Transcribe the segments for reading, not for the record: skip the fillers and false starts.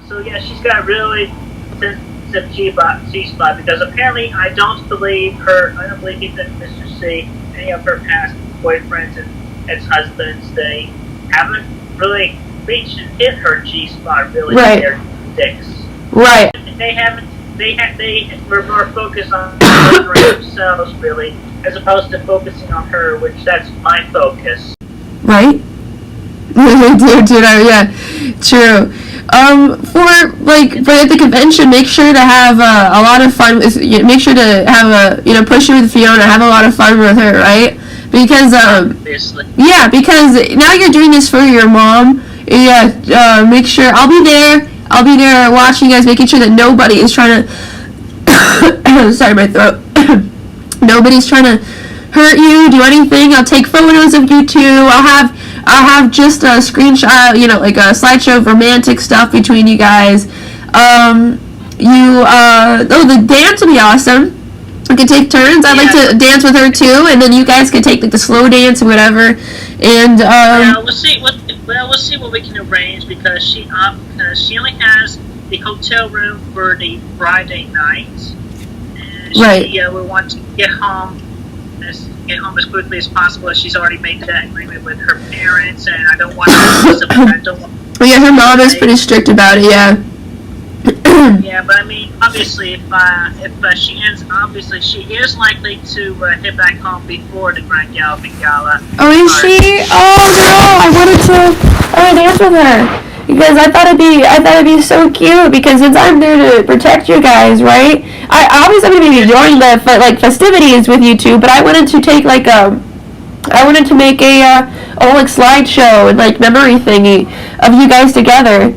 So yeah, she's got really sensitive G spot because apparently I don't believe either Mr. C, any of her past boyfriends and ex-husbands, they haven't really reached and hit her G spot really Right. in their dicks. Right. They haven't. They were more focused on themselves really, as opposed to focusing on her, which that's my focus. Right? Yeah, true. But at the convention, make sure to have a lot of fun. Make sure to have push it with Fiona, have a lot of fun with her, right? Because, Obviously. yeah, because now you're doing this for your mom. Yeah, make sure, I'll be there watching you guys, making sure that nobody is trying to, sorry, my throat. Nobody's trying to hurt you, do anything. I'll take photos of you two. I'll have just a screenshot, like a slideshow of romantic stuff between you guys. The dance will be awesome. We could take turns. I'd like to dance with her too, and then you guys could take like the slow dance or whatever. And we'll see what we can arrange because she only has the hotel room for the Friday night, and right. We want to get home as quickly as possible. She's already made that agreement with her parents, and I don't want to. Yeah, her mom is pretty strict about it. Yeah. Yeah, but I mean, obviously, if she is likely to head back home before the Grand Galloping Gala. Oh, is she? Oh no! I wanted to dance with her because I thought it'd be so cute. Because since I'm there to protect you guys, right? I'm gonna be enjoying the festivities with you two, but I wanted to take make a whole slideshow and memory thingy of you guys together.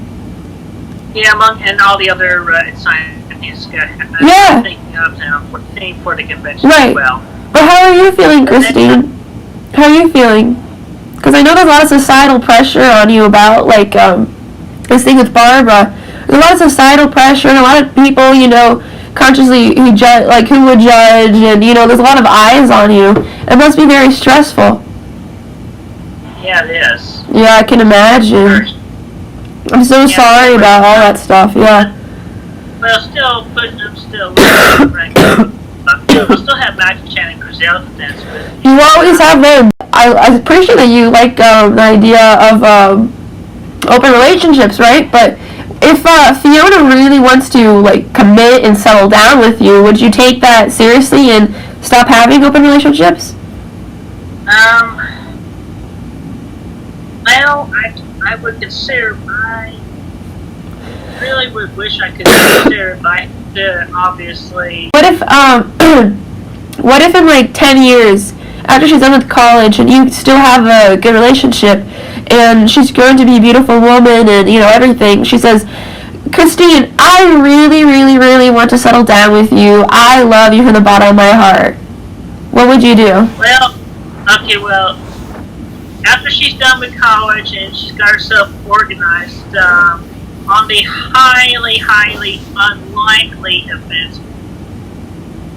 Yeah, and all the other scientists thinking of them for the convention right. as well. But how are you feeling, Christine? How are you feeling? Because I know there's a lot of societal pressure on you about this thing with Barbara. There's a lot of societal pressure and a lot of people, consciously who would judge, and there's a lot of eyes on you. It must be very stressful. Yeah, it is. Yeah, I can imagine. I'm so sorry about all that stuff. Yeah. Well, I'm still we'll still have Mac Chan and Grizel to dance with. You always have them. I appreciate that you like the idea of open relationships, right? But if Fiona really wants to commit and settle down with you, would you take that seriously and stop having open relationships? Well, I would consider really would wish I could consider obviously. What if what if in 10 years after she's done with college and you still have a good relationship and she's grown to be a beautiful woman and everything, she says, Christine, I really, really, really want to settle down with you. I love you from the bottom of my heart. What would you do? Well, after she's done with college and she's got herself organized, on the highly, highly unlikely event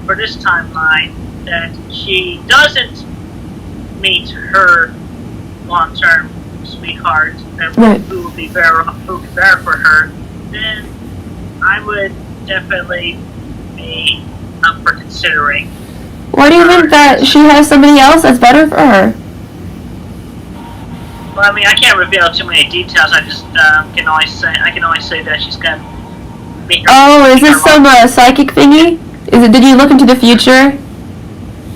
for this timeline that she doesn't meet her long-term sweetheart, who will be better for her, then I would definitely be up for considering. Why do you think that she has somebody else that's better for her? Well, I mean, I can't reveal too many details. I just can only say that she's got. Oh, is this some psychic thingy? Did you look into the future?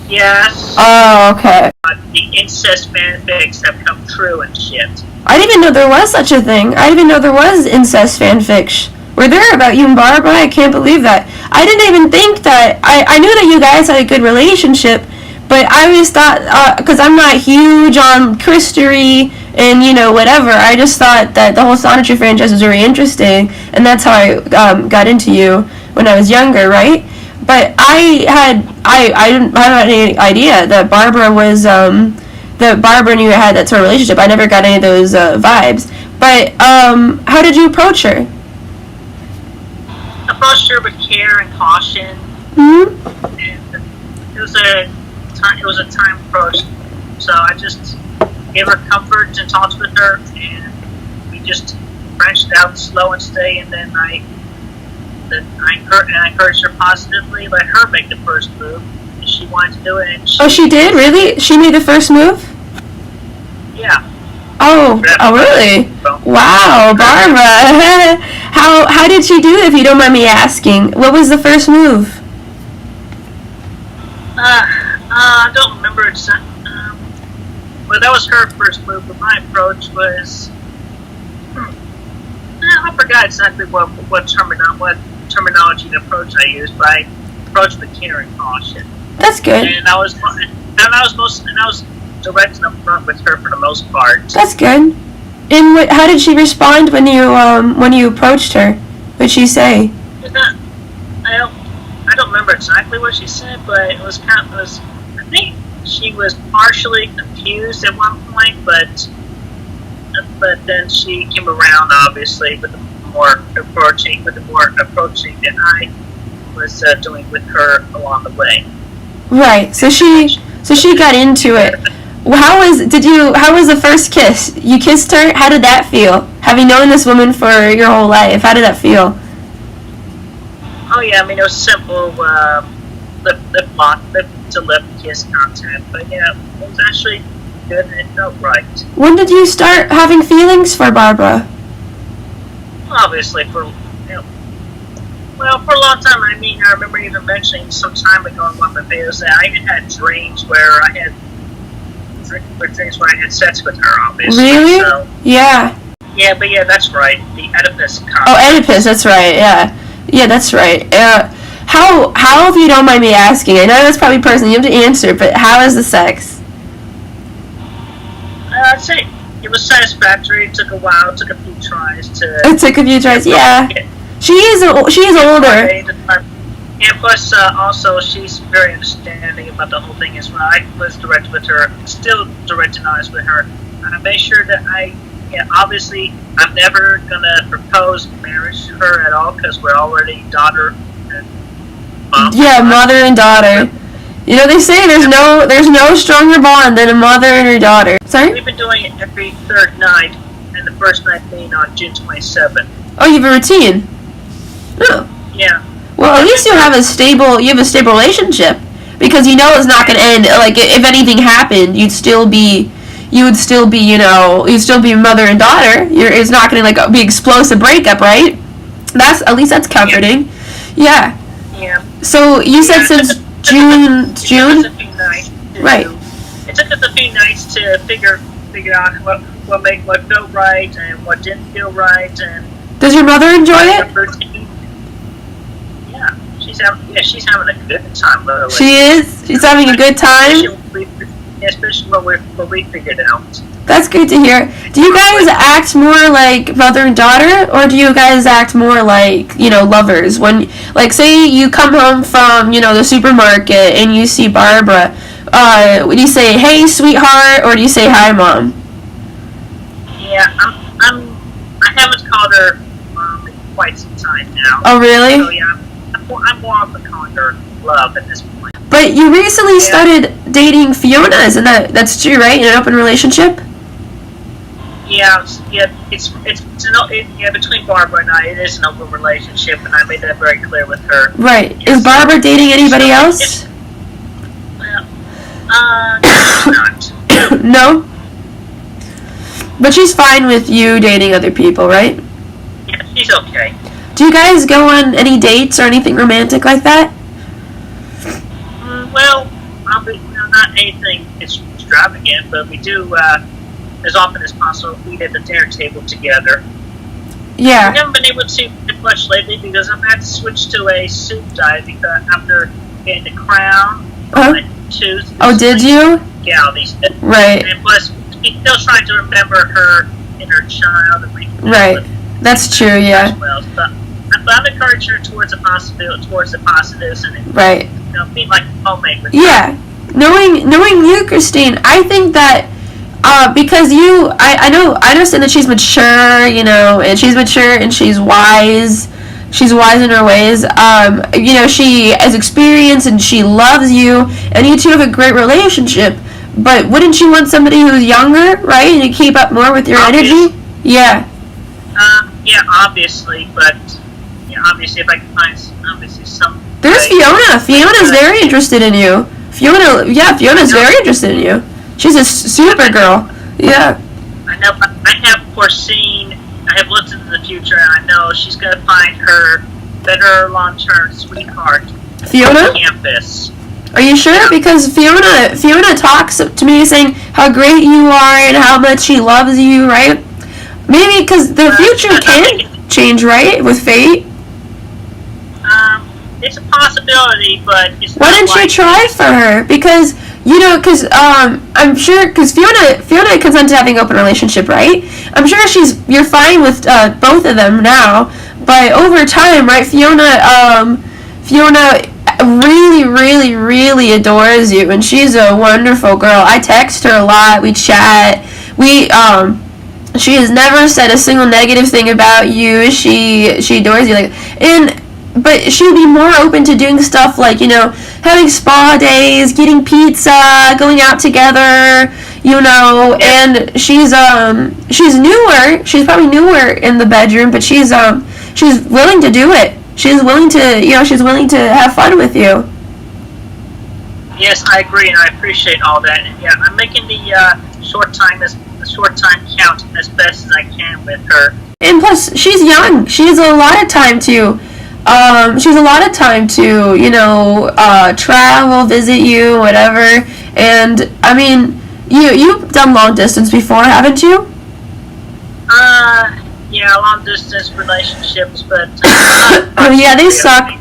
Yes. Oh, okay. The incest fanfics have come true and shit. I didn't even know there was such a thing. I didn't even know there was incest fanfics. Were there about you and Barbara? I can't believe that. I didn't even think that. I knew that you guys had a good relationship, but I always thought, because I'm not huge on Christery and, whatever, I just thought that the whole Sonetry franchise was very interesting, and that's how I got into you when I was younger, right? But I didn't have any idea that Barbara was, that Barbara and you had that sort of relationship. I never got any of those vibes. But how did you approach her? Approached her with care and caution. Mm-hmm. And it was a time approach. So I just gave her comfort and talked with her, and we just branched out slow and steady, and then I encouraged her positively, let her make the first move. And she wanted to do it. And she did? Really? She made the first move? Yeah. Oh, really? Wow, Barbara. How did she do it, if you don't mind me asking? What was the first move? I don't remember exactly. Well, that was her first move, but my approach was... I forgot exactly what terminology and approach I used, but I approached with care and caution. That's good. And I was direct and upfront with her for the most part. That's good. And how did she respond when you approached her? What did she say? I don't remember exactly what she said, but it was I think she was partially confused at one point, but then she came around, obviously, with the more approaching that I was doing with her along the way. Right. So she got into it. How was the first kiss? You kissed her. How did that feel? Having known this woman for your whole life, how did that feel? Oh yeah, I mean it was simple, lip to lip kiss contact. But yeah, it was actually good and it felt right. When did you start having feelings for Barbara? Obviously, for a long time. I mean, I remember even mentioning some time ago in one of my videos that I even had dreams where I had sex with her. Obviously. Really? So, yeah. Yeah, but yeah, that's right. The Oedipus complex. Oh, Oedipus. That's right. Yeah. Yeah, that's right. How, if you don't mind me asking, I know that's probably personal, you have to answer, but how is the sex? I'd say it was satisfactory. It took a while. It took a few tries to... It took a few tries, yeah. She is older. And plus, also, she's very understanding about the whole thing as well. I was direct with her, still direct and honest with her. I made sure that obviously, I'm never going to propose marriage to her at all because we're already daughter and mom. Yeah, mother and daughter. You know, they say there's no stronger bond than a mother and her daughter. Sorry? We've been doing it every third night, and the first night being on June 27th. Oh, you have a routine? Oh. Yeah. Well, at least you have a stable relationship, because you know it's not going to end. Like, if anything happened, you'd still be mother and daughter. It's not going to be explosive breakup, right? At least that's comforting. Yeah. Yeah. So you said since June. It took us a few nights right. It took us a few nights to figure out what felt right and what didn't feel right. And does your mother enjoy it? Yeah, she's having a good time. Literally. She is. She's having a good time. Especially what we figured out. That's good to hear. Do you guys act more like mother and daughter, or do you guys act more like, lovers? When, say you come home from, the supermarket and you see Barbara, would you say, "Hey, sweetheart," or do you say, "Hi, mom"? Yeah, I haven't called her mom in quite some time now. Oh, really? So yeah, I'm more often calling her love at this point. But you recently started dating Fiona, isn't that's true, right? In an open relationship? Yeah, it's between Barbara and I, it is an open relationship, and I made that very clear with her. Right. Is Barbara dating anybody else? Not. No? But she's fine with you dating other people, right? Yeah, she's okay. Do you guys go on any dates or anything romantic like that? Well, not anything extravagant, but we do, as often as possible, eat at the dinner table together. Yeah. We haven't been able to eat much lately because I've had to switch to a soup diet because after getting the crown on my tooth. Oh, did you? Yeah, these days. Right. And plus, she's still trying to remember her inner child. And right. That's true, yeah. As well. So, I'm encouraging her towards the positives and right. Being like homemade with her. Knowing you, Christine, I think that because I understand that she's mature, and she's mature and she's wise. She's wise in her ways. She has experience and she loves you, and you two have a great relationship. But wouldn't you want somebody who's younger, right, and to keep up more with your energy? Yeah. Yeah, obviously, but yeah, obviously, if I can find obviously some. There's Fiona. Fiona's very interested in you. Fiona's very interested in you. She's a super girl. Yeah. I know. I have foreseen. I have looked into the future, and I know she's going to find her better long-term sweetheart. Fiona? On campus. Are you sure? Because Fiona talks to me saying how great you are and how much she loves you, right? Maybe because the future can change, right? With fate. It's a possibility, but it's why didn't you try for her? Because I'm sure because Fiona consents to having an open relationship, right? I'm sure you're fine with both of them now, but over time, right? Fiona really, really, really adores you, and she's a wonderful girl. I text her a lot. We chat. She has never said a single negative thing about you. She adores you, but she would be more open to doing stuff like, having spa days, getting pizza, going out together, and she's newer. She's probably newer in the bedroom, but she's willing to do it. She's willing to have fun with you. Yes, I agree, and I appreciate all that. And yeah, I'm making the short time count as best as I can with her. And plus, she's young. She has a lot of time to. Travel, visit you, whatever. And I mean, you've done long distance before, haven't you? Yeah, long distance relationships, but yeah, they suck.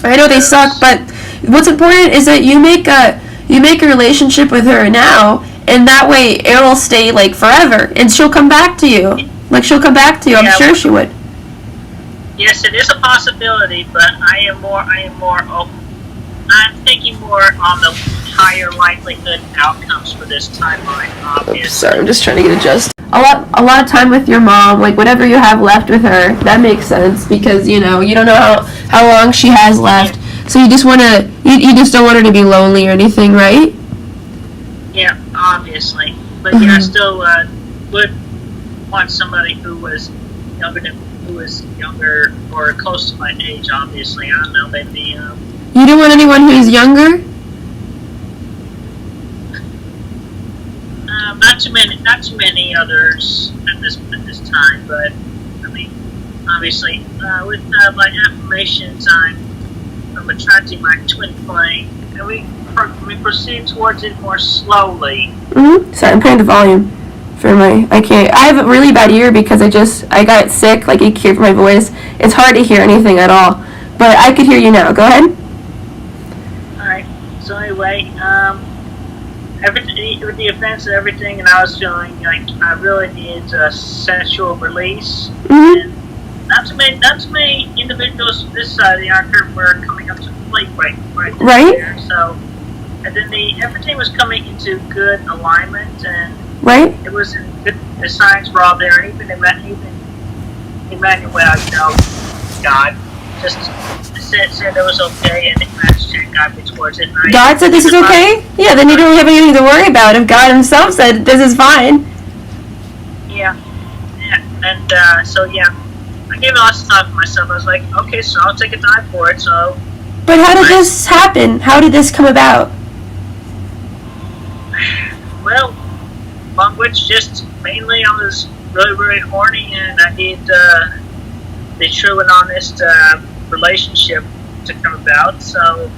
I know they suck, but what's important is that you make a relationship with her now, and that way it'll stay like forever, and she'll come back to you. I'm sure she would. Yes, it is a possibility, but I am more open. I'm thinking more on the higher likelihood outcomes for this timeline, obviously. Sorry, I'm just trying to get adjusted. A lot of time with your mom, like whatever you have left with her, that makes sense because you don't know how long she has left. So you just you just don't want her to be lonely or anything, right? Yeah, obviously. But yeah, I still would want somebody who was younger or close to my age, obviously. I don't know, maybe You don't want anyone who's younger? Not too many others at this time, but I mean, obviously, with my affirmations, I'm attracting my twin flame, and we proceed towards it more slowly. Sorry, I'm putting the volume for I have a really bad ear because I got sick, like you can hear from my voice. It's hard to hear anything at all, but I could hear you now. Go ahead. Alright, so anyway, with the events and everything, and I was feeling like I really needed a sensual release, and not too many individuals this side of the arc were coming up to the plate right there, so, and then everything was coming into good alignment, and it was good. The signs were all there, and even Emmanuel, God, just said it was okay, and it matched and got me towards it. God said this is okay? Yeah, then you don't have anything to worry about if God himself said this is fine. Yeah, and so yeah, I gave a lot of time for myself. I was like, okay, so I'll take a dive for it, so. But how did this happen? How did this come about? Well, among which just mainly I was really, really horny, and I needed the true and honest relationship to come about. So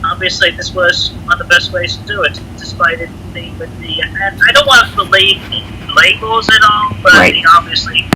obviously, this was one of the best ways to do it, despite it being with the. And I don't want to believe in labels at all, but obviously